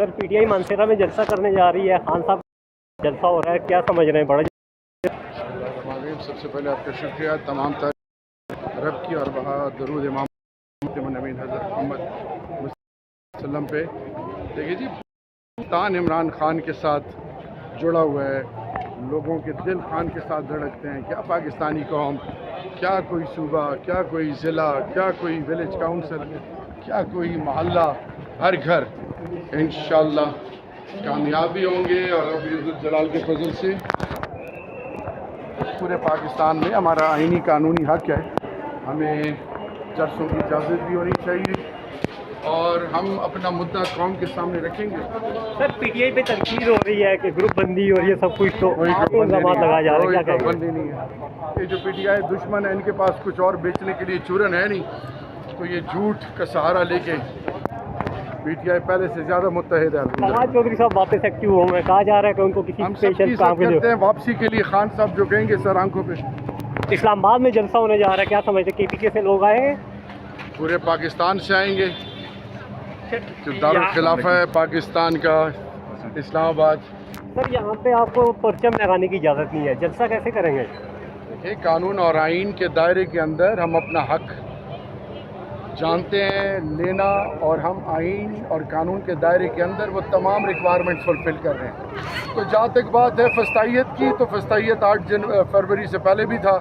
Sir PTI Mansehra में जलसा करने जा रही है, खान साहब जलसा हो रहा है, क्या समझ रहे हैं? बड़ा सबसे पहले आपका शुक्रिया तमाम रब की और वहाँ दरूद इमाम नबीन हज़रत मोहम्मद वसल्लम पे। देखिए जी, पाकिस्तान इमरान खान के साथ जुड़ा हुआ है, लोगों के दिल खान के साथ धड़कते हैं। क्या पाकिस्तानी कौम, क्या कोई सूबा, क्या कोई ज़िला, क्या कोई विलेज काउंसिल, क्या कोई मोहल्ला, हर घर इंशाअल्लाह कामयाब भी होंगे। और रब इज़्ज़त जलाल के फजल से पूरे पाकिस्तान में हमारा आईनी कानूनी हक है, हमें जलसों की इजाज़त भी होनी चाहिए और हम अपना मुद्दा कौम के सामने रखेंगे। सर पीटीआई पे तनकीद हो रही है कि ग्रुप बंदी और ये सब कुछ, तो इल्ज़ामात लगाए जा रहे हैं, क्या कोई बंदी नहीं है। ये जो पीटीआई दुश्मन है, इनके पास कुछ और बेचने के लिए चूरन है नहीं, तो ये झूठ का सहारा लेके पीटीआई पहले से ज़्यादा मुत्तहिद है। फवाद चौधरी साहब वापस एक्टिव हो गए, कहा जा रहा है कि उनको किसी हम स्पेशल काम के करते हैं वापसी के लिए, खान साहब जो कहेंगे सर आंखों पे। इस्लामाबाद में जलसा होने जा रहा है, क्या समझते हैं? केपीके से लोग आए हैं? पूरे पाकिस्तान से आएंगे, जो दारुल खिलाफा है पाकिस्तान का, इस्लामाबाद। सर यहाँ पे आपको परचम लगाने की इजाज़त नहीं है, जलसा कैसे करेंगे? देखिए, कानून और आइन के दायरे के अंदर हम अपना हक जानते हैं लेना, और हम आइन और कानून के दायरे के अंदर वो तमाम रिक्वायरमेंट फुलफिल कर रहे हैं। तो जहाँ तक बात है फस्तायत की, तो फस्तायत 8 फरवरी से पहले भी था।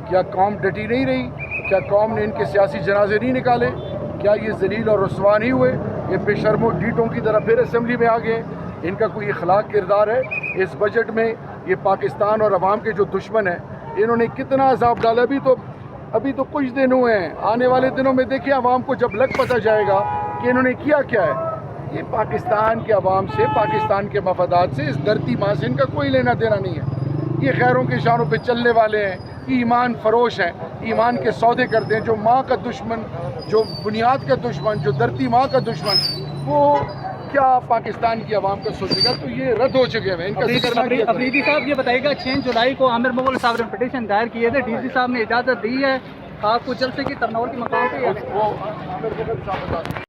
क्या कौम डटी नहीं रही? क्या कौम ने इनके सियासी जनाजे नहीं निकाले? क्या ये जलील और रुसवा नहीं हुए? ये बेशर्मो डीटों की तरह फिर असम्बली में आ गए। इनका कोई इखलाक किरदार है? इस बजट में ये पाकिस्तान और अवाम के जो दुश्मन हैं, इन्होंने कितना अजाब डाला। अभी तो कुछ दिन हुए हैं, आने वाले दिनों में देखिए अवाम को जब लग पता जाएगा कि इन्होंने किया क्या है। ये पाकिस्तान के अवाम से, पाकिस्तान के मफादात से, इस धरती माँ से इनका कोई लेना देना नहीं है। ये खैरों के इशारों पे चलने वाले हैं, ईमान फरोश हैं, ईमान के सौदे करते हैं। जो माँ का दुश्मन, जो बुनियाद का दुश्मन, जो धरती माँ का दुश्मन, वो क्या पाकिस्तान की आवाम का सोचेगा? तो ये रद्द हो चुके हैं। इनका अफरीदी साहब ये बताइएगा, 6 जुलाई को आमिर मुगल साहब ने पिटीशन दायर किए थे, डीसी साहब ने इजाज़त दी है आपको जलसे की तरनौल के मकाम पे? वो आमिर मुगल साहब